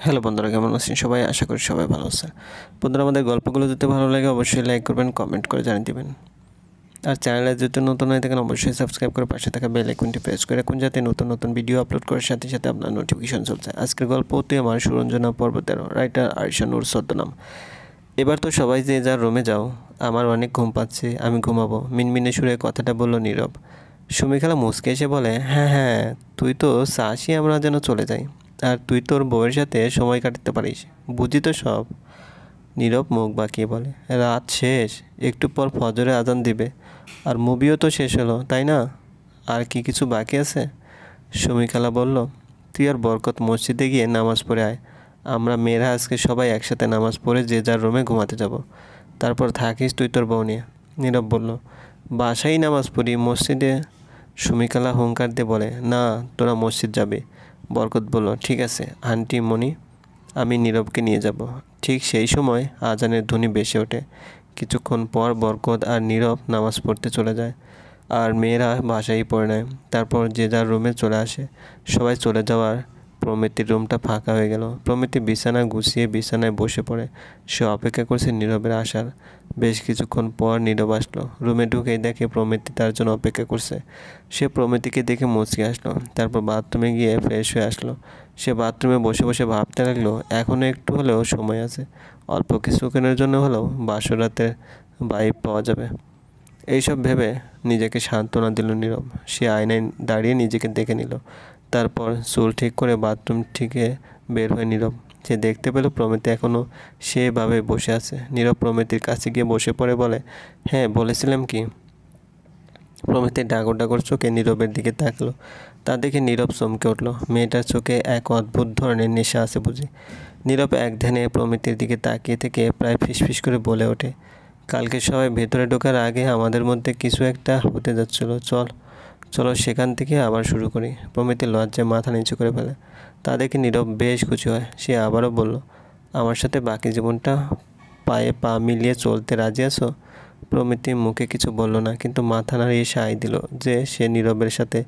Hello বন্ধুরা, কেমন আছেন সবাই? আশা করি সবাই ভালো আছেন। বন্ধুরা, আমাদের গল্পগুলো যদি ভালো লাগে অবশ্যই লাইক করবেন, কমেন্ট করে জানিয়ে দিবেন। আর চ্যানেলে যদি নতুন হয়ে থাকেন অবশ্যই সাবস্ক্রাইব করে পাশে থাকা বেল আইকনটি প্রেস করে রাখুন, যাতে নতুন নতুন ভিডিও আপলোড করার সাথে সাথে আপনার নোটিফিকেশন চলছে। আজকের গল্প হতে আমার সুরঞ্জনা পর্ব 13, রাইটার আরিশা নূর ছদ্মনাম। এবার তো সবাই যে যার রুমে যাও, আমার অনেক ঘুম পাচ্ছে, আমি ঘুমাবো, মিনমিনে সুরে কথাটা বলল নীরব। সুমিখালা মুচকে এসে বলে, হ্যাঁ হ্যাঁ, তুই তো চাষি, আমরা যেন চলে যাই, আর তুই তোর বউয়ের সাথে সময় কাটাতে পারিস, বুঝি তো সব। নীরব মুখ বাঁকিয়ে বলে, রাত শেষ, একটু পর ফজরে আজান দিবে, আর মুভিও তো শেষ হলো, তাই না? আর কি কিছু বাকি আছে? সুমিখালা বলল, তুই আর বরকত মসজিদে গিয়ে নামাজ পড়ে আয়, আমরা মেয়েরা আজকে সবাই একসাথে নামাজ পড়ে যে যার রুমে ঘুমাতে যাব, তারপর থাকিস তুই তোর বউ নিয়ে। নীরব বলল, বাসায় নামাজ পড়ি, মসজিদে? সুমিখালা হুঙ্কার দিয়ে বলে, না, তোরা মসজিদ যাবে। বরকত বলল, ঠিক আছে আন্টি মনি, আমি নীরবকে নিয়ে যাব। ঠিক সেই সময় আজানের ধ্বনি ভেসে ওঠে। কিছুক্ষণ পর বরকত আর নীরব নামাজ পড়তে চলে যায়, আর মেয়েরা বাসায় পড়ে নেয়। তারপর যে যার রুমে চলে আসে। সবাই চলে যাওয়ার প্রমিতির রুমটা ফাঁকা হয়ে গেল। প্রমিতি বিছানা গুছিয়ে বিছানায় বসে পড়ে। সে অপেক্ষা করছে নীরবের আসার। বেশ কিছুক্ষণ পর নীরব আসলো। রুমে ঢুকেই দেখে প্রমিতি তার জন্য অপেক্ষা করছে। সে প্রমিতিকে দেখে মুচকে আসলো। তারপর বাথরুমে গিয়ে ফ্রেশ হয়ে আসলো। সে বাথরুমে বসে বসে ভাবতে লাগলো, এখনও একটু হলেও সময় আছে, অল্প কিছুক্ষণের জন্য হলেও বাসর রাতের ভাইব পাওয়া যাবে। এইসব ভেবে নিজেকে সান্ত্বনা দিল নীরব। সে আয়নায় দাঁড়িয়ে নিজেকে দেখে নিল। তারপর চুল ঠিক করে বাথরুম থেকে বের হয়ে নীরব। সে দেখতে পেল প্রমিতি এখনও সেভাবে বসে আছে। নীরব প্রমিতির কাছে গিয়ে বসে পড়ে বলে, হ্যাঁ বলেছিলাম কি? প্রমিতি ডাগর ডাগর চোখে নীরবের দিকে তাকলো। তা দেখে নীরব চমকে উঠল। মেয়েটার চোখে এক অদ্ভুত ধরনের নেশা আছে বুঝি। নীরব এক ধ্যানে প্রমিতির দিকে তাকিয়ে থেকে প্রায় ফিসফিস করে বলে ওঠে, কালকে সবাই ভেতরে ঢোকার আগে আমাদের মধ্যে কিছু একটা হতে যাচ্ছিল, চলো সেখান থেকে আবার শুরু করি। প্রমিতি লজ্জায় মাথা নিচু করে ফেলে। তা দেখে নীরব বেশ খুশি হয়। সে আবারও বলল, আমার সাথে বাকি জীবনটা পায়ে পা মিলিয়ে চলতে রাজি আছো? প্রমিতি মুখে কিছু বলল না, কিন্তু মাথা নাড়িয়ে সায় দিল যে সে নীরবের সাথে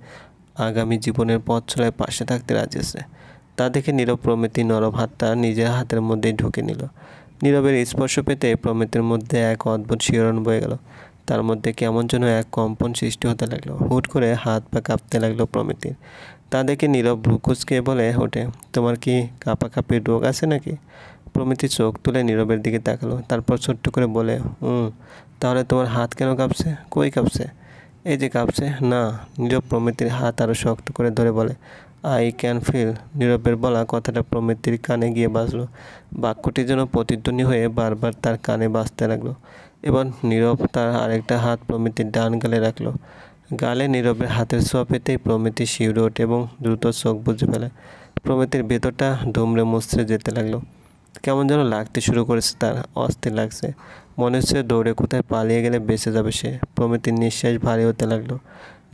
আগামী জীবনের পথ চলায় পাশে থাকতে রাজি আছে। তা দেখে নীরব প্রমিতি নরম হাতটা নিজের হাতের মধ্যেই ঢুকে নিল। নীরবের স্পর্শ পেতে প্রমিতির মধ্যে এক অদ্ভুত শিহরণ বয়ে গেল। তার মধ্যে কেমন যেন এক কম্পন সৃষ্টি হতে লাগলো। হুট করে হাত পা কাঁপতে লাগলো প্রমিতির। তা দেখে নীরব ভ্রু কুঁচকে বলে ওঠে, তোমার কি কাঁপাকাঁপির রোগ আছে নাকি? প্রমিতি চোখ তুলে নীরবের দিকে তাকালো। তারপর ছোট্ট করে বলে, তাহলে তোমার হাত কেন কাঁপছে? কই কাঁপছে? এই যে কাঁপছে না। নীরব প্রমিতির হাত আরও শক্ত করে ধরে বলে, আই ক্যান ফিল। নীরবের বলা কথাটা প্রমিতির কানে গিয়ে বাজলো। বাক্যটি যেন প্রতিধ্বনি হয়ে বারবার তার কানে বাজতে লাগলো। এবার নীরব তার আরেকটা হাত প্রমিতির ডান গালে রাখলো। গালে নীরবের হাতের ছোঁয়া পেতেই প্রমিতি শিউরে ওঠে এবং দ্রুত চোখ বুজে ফেলে। প্রমিতির ভেতরটা দুমড়ে মুচড়ে যেতে লাগলো। কেমন যেন লাগতে শুরু করেছে তার, অস্থির লাগছে। মনে হচ্ছে দৌড়ে কোথায় পালিয়ে গেলে বেঁচে যাবে সে। প্রমিতির নিঃশ্বাস ভারী হতে লাগলো।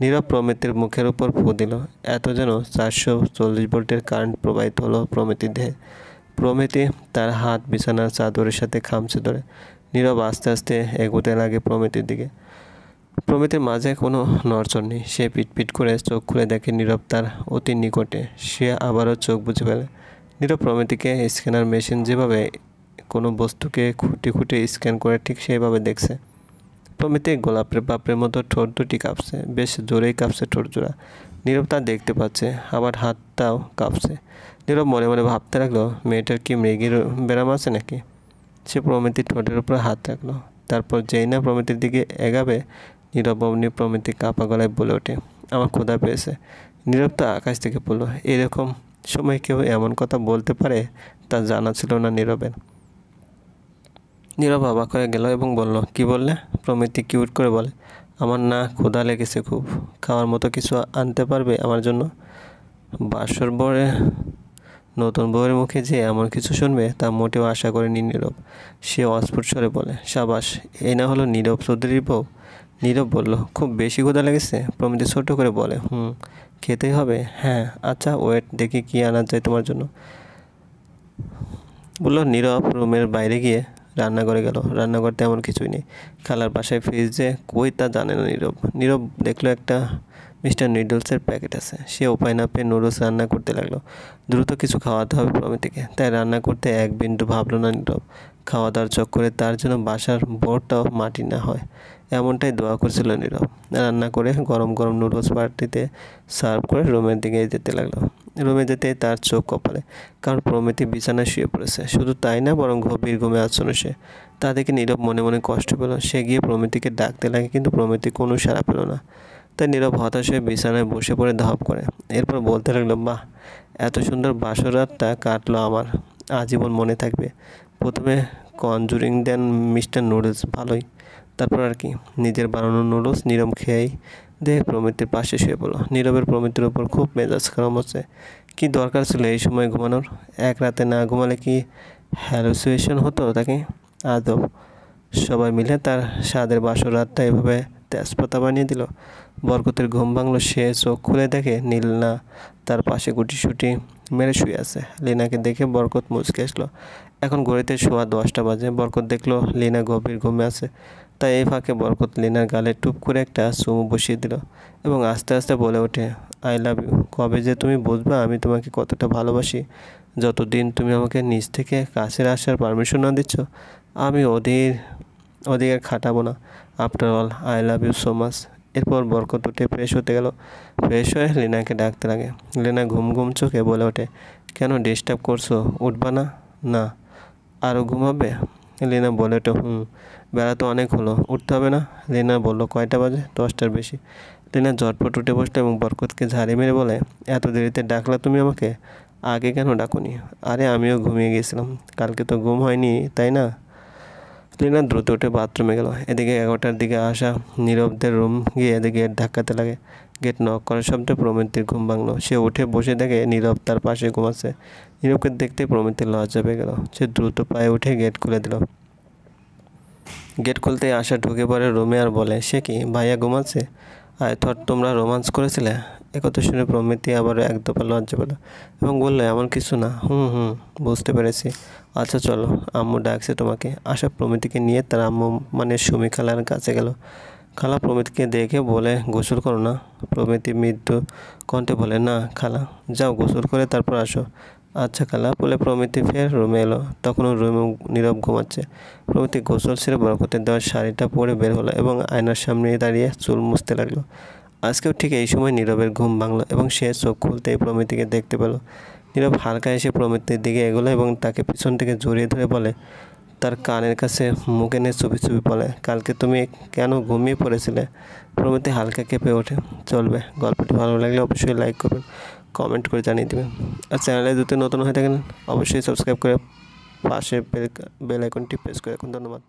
নীরব প্রমিতির মুখের উপর ফু দিল। এত যেন 440 ভোল্টের কারেন্ট প্রবাহিত হলো প্রমিতির দেহে। প্রমিতি তার হাত বিছানার চাদরের সাথে খামচে ধরে। নীরব আস্তে আস্তে এগোতে লাগে প্রমিতির দিকে। প্রমিতির মাঝে কোনো নড়চড় নেই। সে পিটপিট করে চোখ খুলে দেখে নীরব তার অতি নিকটে। সে আবারও চোখ বুজে ফেলে। নীরব প্রমিতিকে স্ক্যানার মেশিন যেভাবে কোনো বস্তুকে খুঁটে খুঁটে স্ক্যান করে ঠিক সেইভাবে দেখছে। প্রমিতি গোলাপের পাপড়ির মতো ঠোঁট দুটি কাঁপছে, বেশ জোরেই কাঁপছে ঠোঁট জোড়া। নীরব তা দেখতে পাচ্ছে, আবার হাতটাও কাঁপছে। নীরব মনে মনে ভাবতে লাগলো, মেয়েটার কি মৃগীর ব্যারাম আছে নাকি? সে প্রমিতির ঠোঁটের উপর হাত রাখলো। তারপর যেই না প্রমিতির দিকে এগাবে, নীরব অমনি প্রমিতি কাঁপা গলায় বলে ওঠে, আমার ক্ষুধা পেয়েছে। নীরব তো আকাশ থেকে পড়লো। এরকম সময় কেউ এমন কথা বলতে পারে তা জানা ছিল না নীরবের। নীরব অবাক হয়ে গেল এবং বলল, কি বললে? প্রমিতি কিউট করে বলে, আমার না ক্ষুধা লেগেছে খুব, খাওয়ার মতো কিছু আনতে পারবে আমার জন্য? বাসর বরে নতুন বউয়ের মুখে যে এমন কিছু শুনবে তা মোটেও আশা করেনি নীরব। সে অস্ফুট স্বরে বলে, সাবাস, এই না হলো নীরব চৌধুরীর বউ? নীরব বলল, খুব বেশি ক্ষুধা লেগেছে? প্রমিতি ছোট করে বলে, খেতেই হবে। হ্যাঁ আচ্ছা ওয়েট, দেখি কি আনা যায় তোমার জন্য। বলল নীরব রুমের বাইরে গিয়ে রান্নাঘরে গেল। রান্নাঘর তেমন কিছুই নেই। খালার বাসায় ফ্রিজ যে কই তা জানে না নীরব। নীরব দেখলো একটা মিস্টার নুডলসের প্যাকেট আছে। সে উপায় না পেয়ে নুডলস রান্না করতে লাগলো। দ্রুত কিছু খাওয়াতে হবে প্রমিতিকে, তাই রান্না করতে এক বিন্দু ভাবলো না নীরব। খাওয়া দাওয়ার চক্করে তার জন্য বাসার বোর্ডটাও মাটি না হয়, এমনটাই দোয়া করছিল নীরব। রান্না করে গরম গরম নুডলস পার্টিতে সার্ভ করে রুমের দিকে যেতে লাগলো। রুমে যেতেই তার চোখ কপালে, কারণ প্রমিতি বিছানায় শুয়ে পড়েছে। শুধু তাই না, বরং গভীর ঘুমে আচ্ছন্ন সে। তা দেখে নীরব মনে মনে কষ্ট পেল। সে গিয়ে প্রমিতিকে ডাকতে লাগে, কিন্তু প্রমিতি কোনো সাড়া পেল না। তাই নীরব হতাশ হয়ে বিছানায় বসে পড়ে ধাপ করে। এরপর বলতে লাগলো, বাহ, এত সুন্দর বাসর রাতটা কাটলো আমার, আজীবন মনে থাকবে। প্রথমে কনজুরিং দেন মিস্টার নুডলস, ভালোই। তারপর আর কি, নিজের বানানো নুডলস নীরব খেয়েই দেখে প্রমিতির পাশে শুয়ে পড়লো। নীরবের প্রমিতির ওপর খুব মেজাজ খারাপ হচ্ছে। কী দরকার ছিল এই সময় ঘুমানোর? এক রাতে না ঘুমালে কি হ্যালুসিনেশন হতো তাকে? আদব। সবাই মিলে তার স্বাদের বাসর রাতটা এভাবে তেজপাতা বানিয়ে দিল। বরকতের ঘুম ভাঙলো। সে চোখ খুলে দেখে নীলনা তার পাশে গুটিসুটি মেরে শুয়ে আছে। লিনাকে দেখে বরকত মুচকে আসলো। এখন ঘড়িতে সোয়া 10টা বাজে। বরকত দেখলো লিনা গভীর ঘুমে আছে। তাই এই ফাঁকে বরকত লিনার গালে টুপ করে একটা চুমু বসিয়ে দিল এবং আস্তে আস্তে বলে ওঠে, আই লাভ ইউ। কবে যে তুমি বুঝবে আমি তোমাকে কতটা ভালোবাসি? যতদিন তুমি আমাকে নিজ থেকে কাছে আসার পারমিশন না দিচ্ছ, আমি ওদিকে খাটাবো না। After all I love you so much. এরপর বরকত উঠে ফ্রেশ হতে গেল। ফ্রেশ হয়ে লিনাকে ডাকতে লাগে। লিনা ঘুম ঘুম চোখে বলে ওঠে, কেন ডিস্টার্ব করছো? উঠবা না? না। আরও ঘুমাবে? লিনা বলে ওঠে, বেলা তো অনেক হলো, উঠতে হবে না? লিনা বলল, কয়টা বাজে? 10টার বেশি। লিনা ঝটপট উঠে বসলো এবং বরকতকে ঝাড়ি মেরে বলে, এত দেরিতে ডাকলা তুমি আমাকে? আগে কেন ডাকুনি? আরে আমিও ঘুমিয়ে গেছিলাম, কালকে তো ঘুম হয়নি, তাই না? লিনা দ্রুত উঠে বাথরুমে গেল। এদিকে 11টার দিকে আসা নীরবদের রুম গিয়ে গেট ধাক্কাতে লাগে। গেট নক করার শব্দে প্রমিতির ঘুম ভাঙলো। সে উঠে বসে দেখে নীরব তার পাশে ঘুমাচ্ছে। নীরবকে দেখতে প্রমিতির লজ্জা পেয়ে গেল। সে দ্রুত পায়ে উঠে গেট খুলে দিল। গেট খুলতেই আশা ঢুকে পড়ে রুমে আর বলে, সে কি, ভাইয়া ঘুমাচ্ছে? আই থট তোমরা রোমান্স করেছিলে। একথা শুনে প্রমিতি আবার এক দফা লজ্জা পেল এবং বলল, এমন কিছু না। বুঝতে পেরেছি। আচ্ছা চলো, আম্মু ডাকছে তোমাকে। আশা প্রমিতিকে নিয়ে তার আম্মু মানে সুমি খালার কাছে গেল। খালা প্রমিতিকে দেখে বলে, গোসল করো না? প্রমিতি মৃদু কণ্ঠে বলে, না খালা, যাও গোসল করে তারপর আসো। আচ্ছা খালা বলে প্রমিতি ফের রুমে এলো। তখনও রুমে নীরব ঘুমাচ্ছে। প্রমিতি গোসল সেরে বরকতের দেওয়ার শাড়িটা পরে বের হলো এবং আয়নার সামনে দাঁড়িয়ে চুল মুছতে লাগলো। আজকেও ঠিক এই সময় নীরবের ঘুম ভাঙলো এবং সে চোখ খুলতেই প্রমিতিকে দেখতে পেল। নীরব হালকা এসে প্রমিতির দিকে এগোলো এবং তাকে পিছন থেকে জড়িয়ে ধরে বলে, তার কানের কাছে মুখ এনে চুপি চুপি বলে, কালকে তুমি কেন ঘুমিয়ে পড়েছিলে? প্রমিতি হালকা কেঁপে ওঠে। চলবে, গল্পটি ভালো লাগলে অবশ্যই লাইক করবেন, কমেন্ট করে জানিয়ে দেবেন। আর চ্যানেলে যদি নতুন হয়ে থাকেন অবশ্যই সাবস্ক্রাইব করে পাশে বেল আইকনটি প্রেস করে রাখুন। ধন্যবাদ।